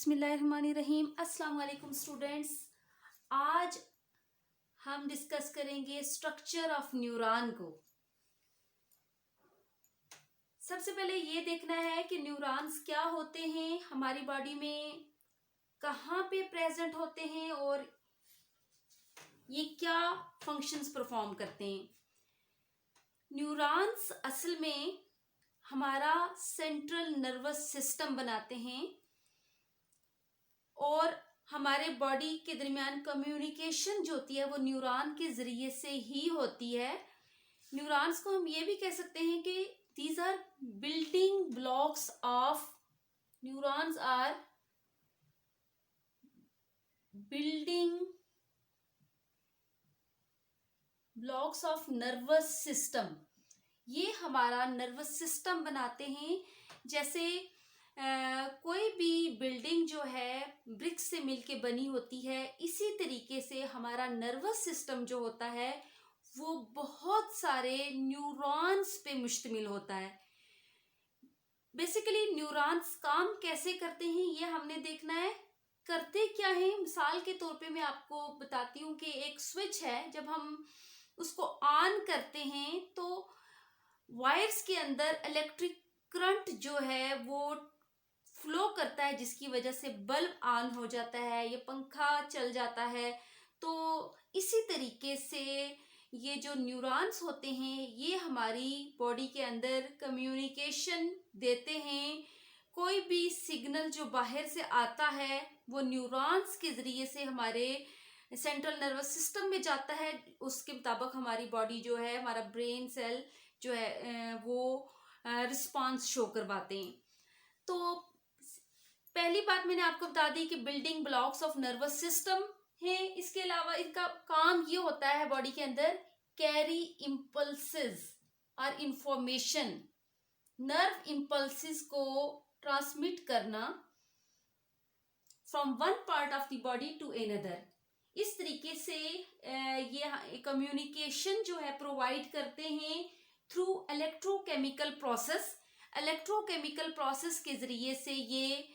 बिस्मिल्लाहिर्रहमानिर्रहीम। अस्सलाम वालेकुम स्टूडेंट्स। आज हम डिस्कस करेंगे स्ट्रक्चर ऑफ न्यूरॉन को। सबसे पहले ये देखना है कि न्यूरॉन्स क्या होते हैं, हमारी बॉडी में कहाँ पे प्रेजेंट होते हैं और ये क्या फंक्शंस परफॉर्म करते हैं। न्यूरॉन्स असल में हमारा सेंट्रल नर्वस सिस्टम बनाते हैं और हमारे बॉडी के दरमियान कम्युनिकेशन जो होती है वो न्यूरॉन के जरिए से ही होती है। न्यूरॉन्स को हम ये भी कह सकते हैं कि these are building blocks of neurons are building blocks of nervous system. ये हमारा नर्वस सिस्टम बनाते हैं। जैसे कोई भी बिल्डिंग जो है ब्रिक्स से मिलके बनी होती है, इसी तरीके से हमारा नर्वस सिस्टम जो होता है वो बहुत सारे न्यूरॉन्स पे मुश्तमिल होता है। बेसिकली न्यूरॉन्स काम कैसे करते हैं ये हमने देखना है। करते क्या है, मिसाल के तौर पे मैं आपको बताती हूँ कि एक स्विच है, जब हम उसको ऑन करते हैं तो वायर्स के अंदर इलेक्ट्रिक करंट जो है वो फ्लो करता है, जिसकी वजह से बल्ब ऑन हो जाता है, ये पंखा चल जाता है। तो इसी तरीके से ये जो न्यूरॉन्स होते हैं ये हमारी बॉडी के अंदर कम्युनिकेशन देते हैं। कोई भी सिग्नल जो बाहर से आता है वो न्यूरॉन्स के जरिए से हमारे सेंट्रल नर्वस सिस्टम में जाता है। उसके मुताबिक हमारी बॉडी जो है, हमारा ब्रेन सेल जो है वो रिस्पॉन्स शो करवाते हैं। तो पहली बात मैंने आपको बता दी कि building blocks of nervous system है। इसके अलावा इनका काम ये होता है बॉडी के अंदर कैरी इम्पल्सेस और इंफॉर्मेशन, नर्व इम्पल्सेस को ट्रांसमिट करना from one part of the body to another. इस तरीके से ये कम्युनिकेशन जो है प्रोवाइड करते हैं through electrochemical process. Electrochemical process के जरिए से ये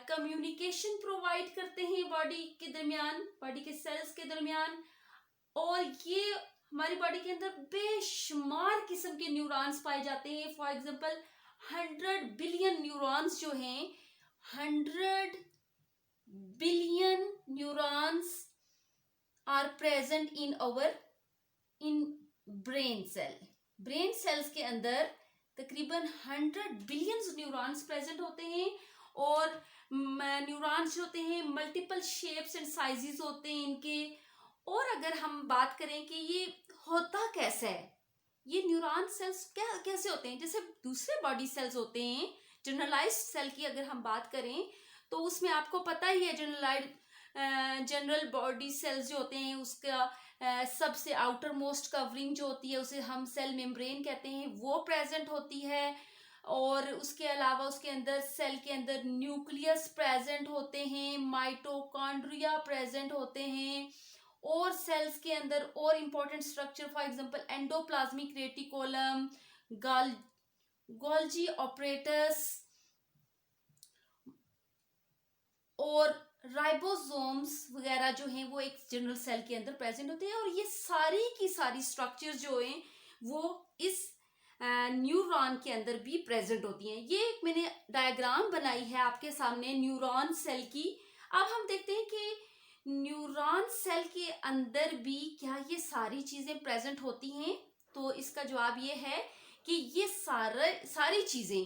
कम्युनिकेशन प्रोवाइड करते हैं बॉडी के दरमियान, बॉडी के सेल्स के दरमियान। और ये हमारी बॉडी के अंदर बेशुमार किस्म के न्यूरॉन्स पाए जाते हैं। फॉर एग्जांपल 100 बिलियन न्यूरॉन्स जो हैं, 100 billion neurons are present in brain cell. Brain cells के अंदर तकरीबन 100 बिलियन न्यूरॉन्स प्रेजेंट होते हैं। और न्यूरॉन्स होते हैं मल्टीपल शेप्स एंड साइजेस होते हैं इनके। और अगर हम बात करें कि ये होता कैसे है, ये न्यूरॉन सेल्स कैसे होते हैं, जैसे दूसरे बॉडी सेल्स होते हैं। जनरलाइज्ड सेल की अगर हम बात करें तो उसमें आपको पता ही है जनरल बॉडी सेल्स जो होते हैं उसका सबसे आउटर मोस्ट कवरिंग जो होती है उसे हम सेल मेम्ब्रेन कहते हैं, वो प्रेजेंट होती है। और उसके अलावा उसके अंदर सेल के अंदर न्यूक्लियस प्रेजेंट होते हैं, माइटोकॉन्ड्रिया प्रेजेंट होते हैं। और सेल्स के अंदर और important structure for example endoplasmic reticulum, Golgi apparatus और राइबोसोम्स वगैरह जो हैं वो एक जनरल सेल के अंदर प्रेजेंट होते हैं। और ये सारी की सारी स्ट्रक्चर जो हैं वो इस न्यूरॉन के अंदर भी प्रेजेंट होती हैं। ये एक मैंने डायग्राम बनाई है आपके सामने न्यूरॉन सेल की। अब हम देखते हैं कि न्यूरॉन सेल के अंदर भी क्या ये सारी चीजें प्रेजेंट होती हैं। तो इसका जवाब ये है कि ये सारी चीजें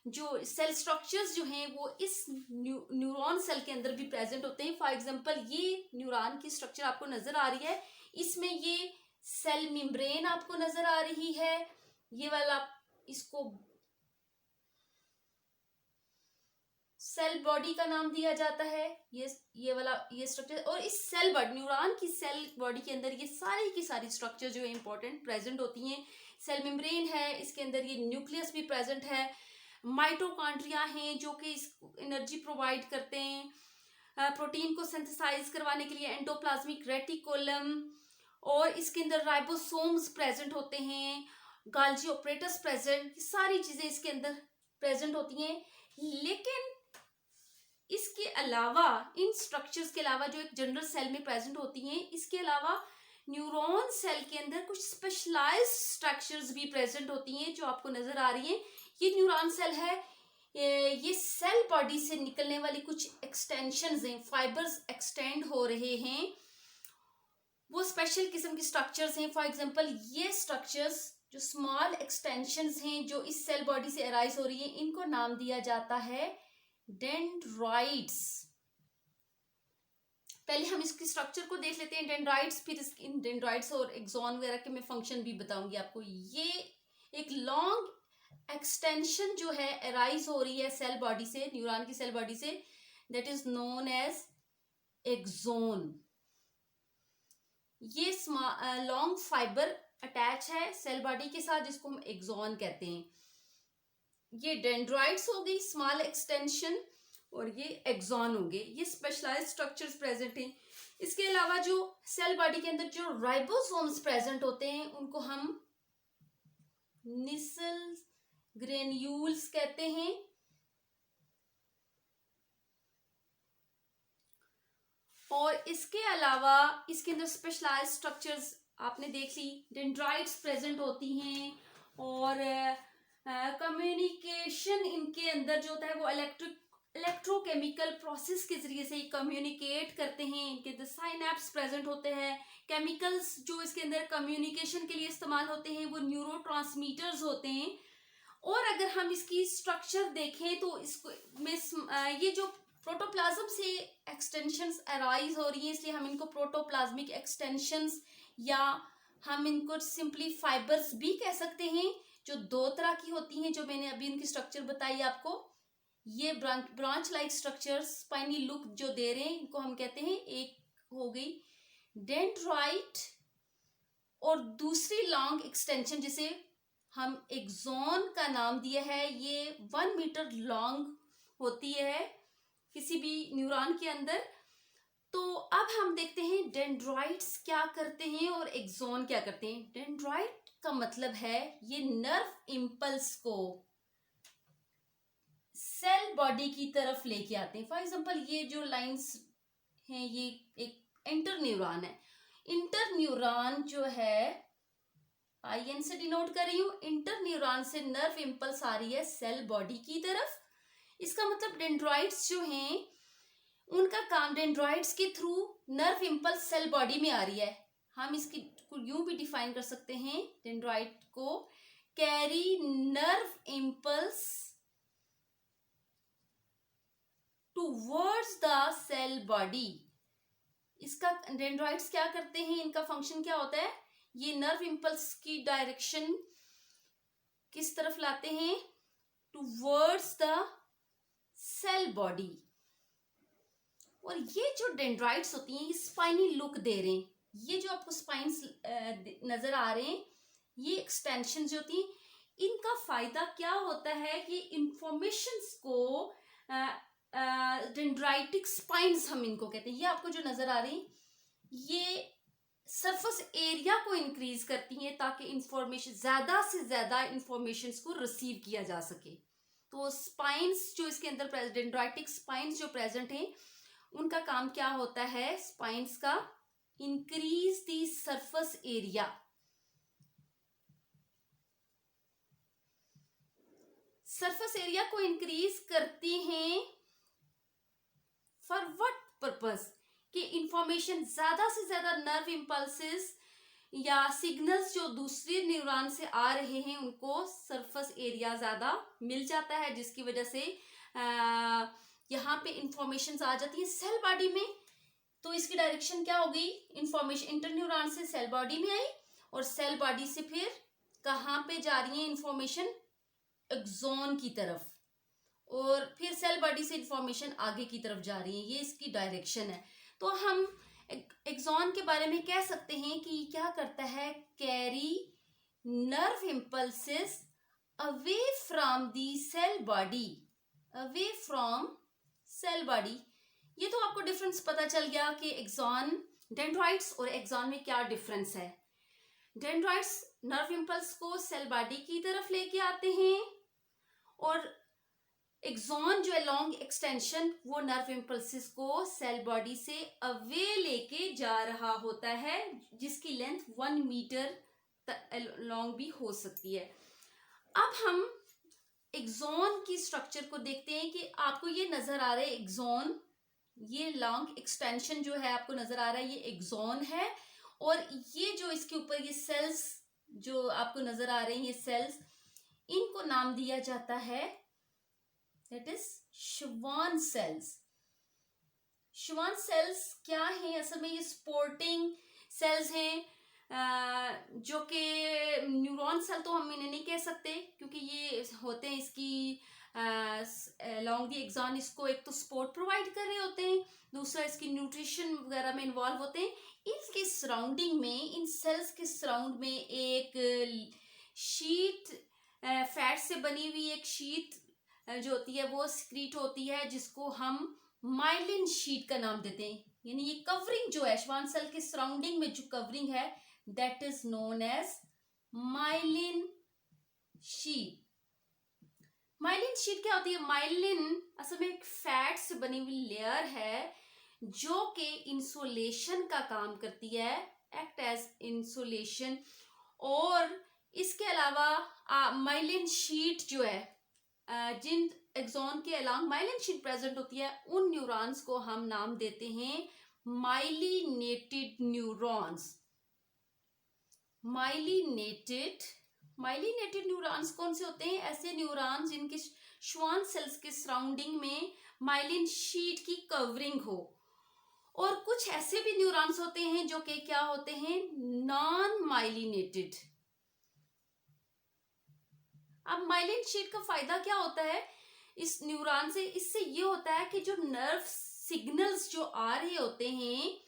जो सेल स्ट्रक्चर्स जो हैं वो इस न्यूरॉन सेल के अंदर भी प्रेजेंट होते हैं। फॉर एग्जांपल ये न्यूरॉन की स्ट्रक्चर आपको नजर आ रही है, इसमें ये सेल मेम्ब्रेन आपको नजर आ रही है। ये वाला इसको सेल बॉडी का नाम दिया जाता है, ये वाला ये स्ट्रक्चर। और इस सेल बॉडी, न्यूरॉन की सेल बॉडी के अंदर ये सारी की सारी स्ट्रक्चर जो है इंपॉर्टेंट प्रेजेंट होती हैं। सेल मेम्ब्रेन है, इसके अंदर ये न्यूक्लियस भी प्रेजेंट है, माइटोकॉन्ड्रिया हैं जो कि एनर्जी प्रोवाइड करते हैं, प्रोटीन को सिंथेसाइज करवाने के लिए एंडोप्लाज्मिक रेटिकुलम। और इसके अंदर राइबोसोम्स प्रेजेंट होते हैं, गोल्जी ऑपरेटस प्रेजेंट, सारी चीजें इसके अंदर प्रेजेंट होती हैं। लेकिन अलावा, इन स्ट्रक्चर्स के अलावा जो एक जनरल सेल में प्रेजेंट होती हैं, इसके अलावा न्यूरॉन सेल के अंदर कुछ स्पेशलाइज्ड स्ट्रक्चर्स भी प्रेजेंट होती हैं जो आपको नजर आ रही हैं। ये न्यूरॉन सेल है, ये सेल बॉडी से निकलने वाली कुछ एक्सटेंशंस हैं, फाइबर्स एक्सटेंड हो रहे हैं, वो स्पेशल किस्म की स्ट्रक्चर्स हैं। फॉर एग्जांपल ये स्ट्रक्चर्स जो स्मॉल एक्सटेंशंस हैं जो इस सेल बॉडी से अराइज हो रही हैं, इनको नाम दिया जाता है डेंड्राइट्स। पहले हम इसकी स्ट्रक्चर को देख लेते हैं, डेंड्राइट्स, फिर इन डेंड्राइट्स और एक्सॉन वगैरह के मैं फंक्शन भी बताऊंगी आपको। ये एक लॉन्ग एक्सटेंशन जो है अराइज हो रही है सेल बॉडी से, न्यूरॉन की सेल बॉडी से, that is known as axon. ये लॉन्ग फाइबर अटैच है सेल बॉडी के साथ, जिसको हम एक्सॉन कहते हैं। ये डेंड्राइट्स हो गई स्मॉल एक्सटेंशन, और ये एक्सॉन होंगे, ये स्पेशलाइज्ड स्ट्रक्चर्स प्रेजेंट हैं। इसके अलावा जो सेल बॉडी के अंदर जो राइबोसोम्स प्रेजेंट होते हैं, उनको हम निसल ग्रेन्यूल्स कहते हैं। और इसके अलावा इसके अंदर स्पेशलाइज्ड स्ट्रक्चर्स आपने देख ली, डेंड्राइट्स प्रेजेंट होती हैं, और कम्युनिकेशन इनके अंदर जो होता है वो इलेक्ट्रोकेमिकल प्रोसेस के जरिए से कम्युनिकेट करते हैं। इनके अंदर साइनेप्स प्रेजेंट होते हैं। केमिकल्स जो इसके अंदर कम्युनिकेशन के लिए इस्तेमाल होते हैं वो न्यूरोट्रांसमीटर्स होते हैं। और अगर हम इसकी स्ट्रक्चर देखें तो इसको में ये जो प्रोटोप्लाज्म से एक्सटेंशंस अराइज हो रही हैं, इसलिए हम इनको प्रोटोप्लाज्मिक एक्सटेंशंस या हम इनको सिंपली फाइबर्स भी कह सकते हैं, जो दो तरह की होती हैं, जो मैंने अभी इनकी स्ट्रक्चर बताई आपको। ये branch like structures spiny look जो दे रहे हैं, इनको हम कहते हैं, एक हो गई डेंड्राइट, और दूसरी लॉन्ग एक्सटेंशन जिसे हम एक्सॉन का नाम दिया है, ये 1 मीटर लॉन्ग होती है किसी भी न्यूरॉन के अंदर। तो अब हम देखते हैं डेंड्राइट्स क्या करते हैं और एक्सॉन क्या करते हैं। डेंड्राइट का मतलब है ये नर्व इम्पल्स को सेल बॉडी की तरफ लेके आते हैं। फॉर एग्जांपल ये जो लाइंस हैं, ये एक इंटर न्यूरॉन है। इंटर न्यूरॉन जो है, IN से डिनोट कर रही हूं, इंटर न्यूरॉन से नर्व इम्पल्स आ रही है सेल बॉडी की तरफ। इसका मतलब डेंड्राइट्स जो हैं उनका काम डेंड्राइट्स के through nerve impulse cell body में आ रही है। हम इसकी यूं भी डिफाइन कर सकते हैं डेंड्राइट को, carry nerve impulse towards the cell body. इसका डेंड्राइट्स क्या करते हैं, इनका फंक्शन क्या होता है, ये नर्व इम्पल्स की डायरेक्शन किस तरफ लाते हैं, टूवर्ड्स द सेल बॉडी। और ये जो डेंड्राइट्स होती हैं ये स्पाइनी लुक दे रहे हैं। ये जो आपको स्पाइन्स नजर आ रहे हैं, ये एक्सटेंशन जो होती हैं, इनका फायदा क्या होता है कि इंफॉर्मेशंस को डेंड्राइटिक स्पाइन्स हम इनको कहते हैं। ये आपको जो नजर आ रही, ये सरफेस एरिया को इंक्रीज करती हैं ताकि इंफॉर्मेशन ज्यादा से ज्यादा इंफॉर्मेशंस को रिसीव किया जा सके। तो स्पाइन्स जो इसके अंदर डेंड्राइटिक स्पाइन्स जो प्रेजेंट हैं, उनका काम क्या होता है, स्पाइन्स का increase the surface area. Surface area को इंक्रीज करती हैं फॉर व्हाट पर्पस, कि इंफॉर्मेशन ज्यादा से ज्यादा नर्व इम्पल्सेस या सिग्नल्स जो दूसरे न्यूरॉन से आ रहे हैं उनको सरफेस एरिया ज्यादा मिल जाता है, जिसकी वजह से यहाँ पे इंफॉर्मेशन आ जाती है सेल बॉडी में। तो इसकी डायरेक्शन क्या हो गई, इंफॉर्मेशन इंटर न्यूरॉन से सेल बॉडी में आई, और सेल बॉडी से फिर कहाँ पे जा रही है इंफॉर्मेशन, एक्सॉन की तरफ, और फिर सेल बॉडी से इंफॉर्मेशन आगे की तरफ जा रही है। ये इसकी डायरेक्शन है। तो हम एक्सॉन के बारे में कह सकते हैं कि क्या करता है, carry nerve impulses away from the cell body, away from cell body. ये तो आपको डिफरेंस पता चल गया कि एक्सॉन, डेंड्राइट्स और एक्सॉन में क्या डिफरेंस है। डेंड्राइट्स नर्व इम्पल्स को सेल बॉडी की तरफ लेके आते हैं, और एक्सॉन जो है लॉन्ग एक्सटेंशन, वो नर्व इम्पल्सिस को सेल बॉडी से अवे लेके जा रहा होता है, जिसकी लेंथ 1 मीटर लॉन्ग भी हो सकती है। अब हम एक्सॉन की स्ट्रक्चर को देखते हैं कि आपको ये नजर आ रहा है एक्सॉन, ये लॉन्ग एक्सटेंशन जो है आपको नजर आ रहा है, ये एक्सॉन है। और ये जो इसके ऊपर ये सेल्स जो आपको नजर आ रहे हैं, ये सेल्स, इनको नाम दिया जाता है that is Schwann cells. Schwann cells क्या है? असल में ये सपोर्टिंग सेल्स हैं, जो कि न्यूरॉन सेल तो हम इन्हें नहीं कह सकते, क्योंकि ये होते हैं इसकी लॉन्ग दी एक्सॉन, इसको एक तो सपोर्ट प्रोवाइड कर रहे होते हैं, दूसरा इसकी न्यूट्रिशन वगैरह में इन्वॉल्व होते हैं। इसके सराउंडिंग में, इन सेल्स के सराउंड में एक शीट, फैट से बनी हुई एक शीट जो होती है वो सिक्रीट होती है, जिसको हम माइलिन शीट का नाम देते हैं। यानी ये कवरिंग जो है श्वान सेल के सराउंडिंग में जो कवरिंग है, that is known as myelin sheath. Myelin sheath क्या होती है? माइलिन असल में एक फैट से बनी हुई लेयर है जो कि इंसुलेशन का काम करती है, एक्ट एज इंसुलेशन। और इसके अलावा माइलिन शीट जो है, जिन एक्सॉन के अलांग माइलिन शीट प्रेजेंट होती है, उन न्यूरॉन्स को हम नाम देते हैं माइलिनेटेड न्यूरॉन्स। माइलिनेटेड न्यूरॉन्स कौन से होते हैं? ऐसे न्यूरॉन्स जिनके श्वान सेल्स के सराउंडिंग में माइलिन शीट की कवरिंग हो। और कुछ ऐसे भी न्यूरॉन्स होते हैं जो कि क्या होते हैं? Non myelinated. अब माइलिन शीट का फायदा क्या होता है इस न्यूरॉन से? इससे ये होता है कि जो नर्व सिग्नल्स जो आ रहे होते हैं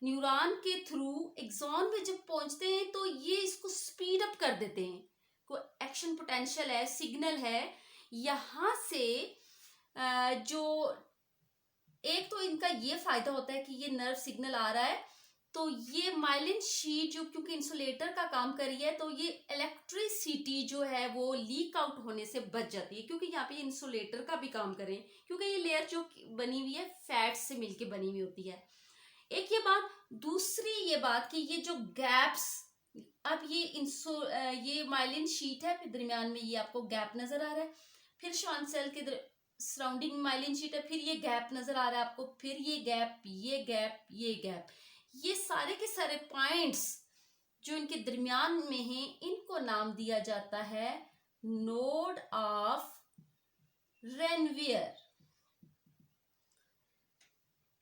न्यूरॉन के थ्रू एक्सॉन में जब पहुंचते हैं, तो ये इसको स्पीड अप कर देते हैं। कोई एक्शन पोटेंशियल है, सिग्नल है, यहां से जो एक तो इनका ये फायदा होता है कि ये नर्व सिग्नल आ रहा है, तो ये माइलिन शीट जो क्योंकि इंसुलेटर का काम कर रही है, तो ये इलेक्ट्रिसिटी जो है वो लीक आउट होने से बच जाती है, क्योंकि यहाँ पे इंसुलेटर का भी काम करें, क्योंकि ये लेयर जो बनी हुई है फैट से मिलके बनी हुई होती है। एक ये बात। दूसरी ये बात कि ये जो गैप्स, अब ये माइलिन शीट है, फिर दरमियान में ये आपको गैप नजर आ रहा है, फिर श्वान सेल के सराउंडिंग माइलिन शीट है, फिर ये गैप नजर आ रहा है आपको, फिर ये गैप, ये गैप, ये गैप, ये सारे के सारे पॉइंट्स जो इनके दरमियान में हैं, इनको नाम दिया जाता है नोड ऑफ रेनवियर।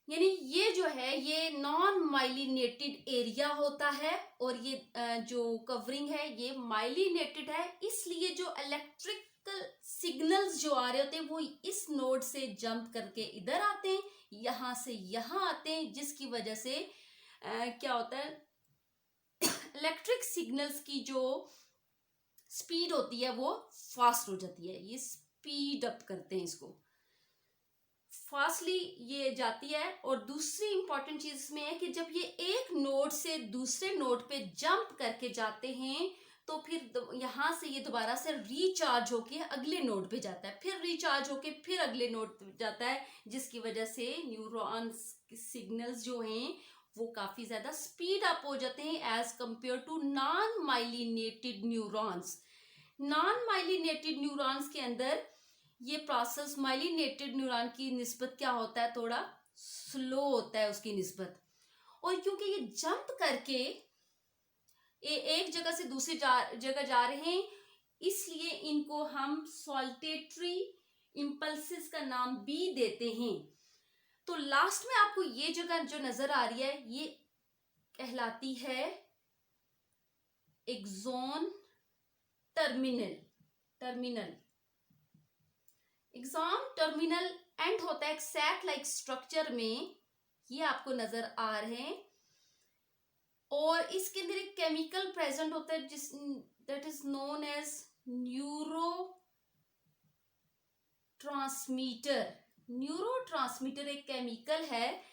यानी ये जो है ये नॉन माइलिनेटेड एरिया होता है, और ये जो कवरिंग है ये माइलिनेटेड है, इसलिए जो इलेक्ट्रिकल सिग्नल्स जो आ रहे होते हैं वो इस नोड से जंप करके इधर आते हैं, यहां से यहां आते हैं, जिसकी वजह से क्या होता है, इलेक्ट्रिक सिग्नल्स की जो स्पीड होती है वो फास्ट हो जाती है। ये स्पीड अप करते हैं, इसको फास्टली ये जाती है। और दूसरी इंपॉर्टेंट चीज इसमें है कि जब ये एक नोड से दूसरे नोड पे जंप करके जाते हैं, तो फिर यहां से ये दोबारा से रिचार्ज होके अगले नोड पे जाता है, फिर रिचार्ज होके फिर अगले नोड पे जाता है, जिसकी वजह से न्यूरॉन्स सिग्नल्स जो हैं वो काफी ज्यादा स्पीड अप हो जाते हैं as compared to non myelinated neurons. Non myelinated neurons के अंदर ये प्रोसेस माइलिनेटेड न्यूरॉन की निस्बत क्या होता है, थोड़ा स्लो होता है उसकी निस्बत। और क्योंकि ये जंप करके एक जगह से दूसरी जगह जा रहे हैं, इसलिए इनको हम सॉल्टेटरी इंपल्सिस का नाम भी देते हैं। तो लास्ट में आपको ये जगह जो नजर आ रही है ये कहलाती है axon terminal. Axon terminal end होता है एक सैक लाइक स्ट्रक्चर में, ये आपको नजर आ रहे हैं। और इसके अंदर एक केमिकल प्रेजेंट होता है जिस that is known as neurotransmitter एक केमिकल है,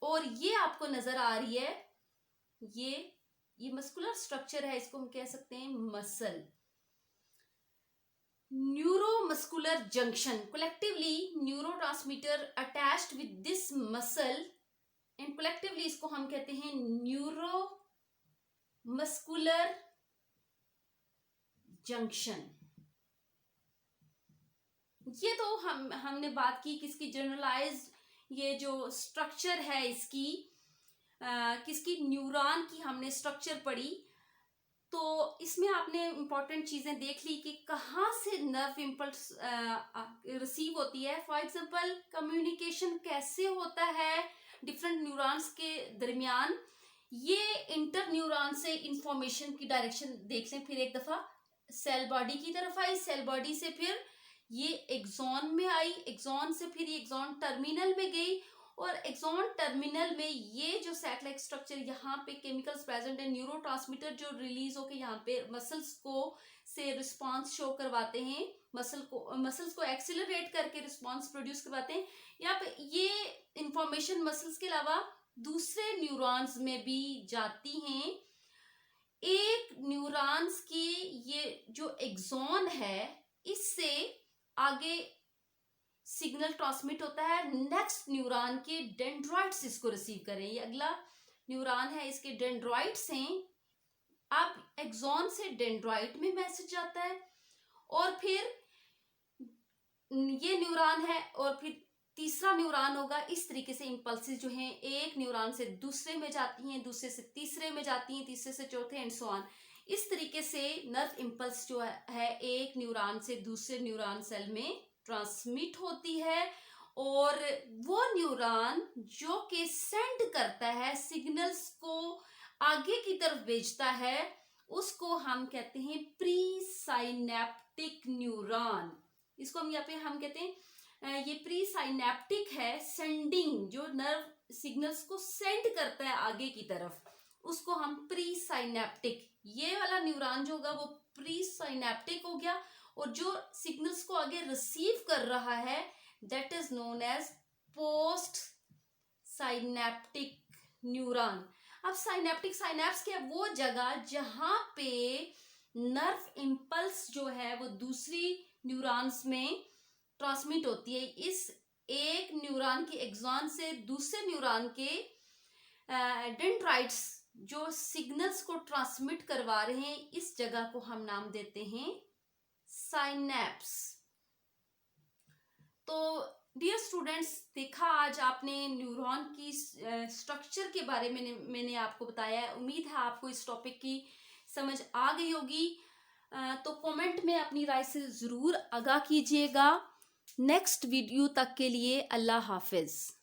और ये आपको नजर आ रही है, ये मस्कुलर स्ट्रक्चर है, इसको हम कह सकते हैं muscle. neuromuscular junction. Collectively neurotransmitter attached with this muscle and collectively इसको हम कहते हैं neuromuscular junction. ये तो हमने बात की किसकी जनरलाइज्ड ये जो स्ट्रक्चर है इसकी किसकी न्यूरॉन की हमने स्ट्रक्चर पढ़ी. तो इसमें आपने इंपॉर्टेंट चीजें देख ली कि कहाँ से नर्व इम्पल्स रिसीव होती है. फॉर एग्जांपल कम्युनिकेशन कैसे होता है डिफरेंट न्यूरॉन्स के दरमियान. ये इंटर न्यूरॉन से इंफॉर्मेशन की डायरेक्शन देख लें. फिर एक दफा सेल बॉडी की तरफ आई, सेल बॉडी से फिर ये एक्सॉन में आई, एक्सॉन से फिर ये एक्सॉन टर्मिनल में गई और एक्सॉन टर्मिनल में ये जो सैटेलाइट स्ट्रक्चर यहाँ पे केमिकल्स प्रेजेंट है, न्यूरोट्रांसमीटर जो रिलीज होके यहाँ पे मसल्स को से रिस्पांस शो करवाते हैं, मसल्स को एक्सिलरेट करके रिस्पांस प्रोड्यूस करवाते हैं. यहाँ पे ये इंफॉर्मेशन मसल्स के अलावा दूसरे न्यूरॉन्स में भी जाती हैं. एक न्यूरॉन्स की ये जो एक्सॉन है इससे आगे सिग्नल ट्रांसमिट होता है नेक्स्ट न्यूरॉन के डेंड्राइट्स इसको रिसीव करें. ये अगला न्यूरॉन है, इसके डेंड्राइट्स हैं. अब एक्सॉन से डेंड्राइट में मैसेज जाता है और फिर ये न्यूरॉन है और फिर तीसरा न्यूरॉन होगा. इस तरीके से इंपल्सेस जो हैं एक न्यूरॉन से दूसरे में जाती हैं, दूसरे से तीसरे में जाती हैं, तीसरे से चौथे एंड सो ऑन. इस तरीके से नर्व इम्पल्स जो है एक न्यूरॉन से दूसरे न्यूरॉन सेल में ट्रांसमिट होती है और वो न्यूरॉन जो कि सेंड करता है सिग्नल्स को आगे की तरफ भेजता है उसको हम कहते हैं प्री साइनेप्टिक न्यूरॉन. इसको हम यहाँ पे हम कहते हैं ये प्री साइनेप्टिक है. सेंडिंग जो नर्व सिग्नल्स को सेंड करता है आगे की तरफ उसको हम प्री साइनेप्टिक. ये वाला न्यूरॉन जो होगा वो प्री साइनेप्टिक हो गया और जो सिग्नल्स को आगे रिसीव कर रहा है that is known as post synaptic neuron. अब साइनेप्टिक साइनेप्स क्या है? वो जगह जहां पे नर्व इम्पल्स जो है वो दूसरी न्यूरॉन्स में ट्रांसमिट होती है. इस एक न्यूरॉन के एक्सॉन से दूसरे न्यूरॉन के डेंड्राइट्स जो सिग्नल्स को ट्रांसमिट करवा रहे हैं इस जगह को हम नाम देते हैं साइनेप्स. तो डियर स्टूडेंट्स, देखा आज आपने न्यूरॉन की स्ट्रक्चर के बारे में मैंने आपको बताया है. उम्मीद है आपको इस टॉपिक की समझ आ गई होगी. तो कमेंट में अपनी राय से ज़रूर आगाह कीजिएगा. नेक्स्ट वीडियो तक के लिए अल्लाह हाफिज़.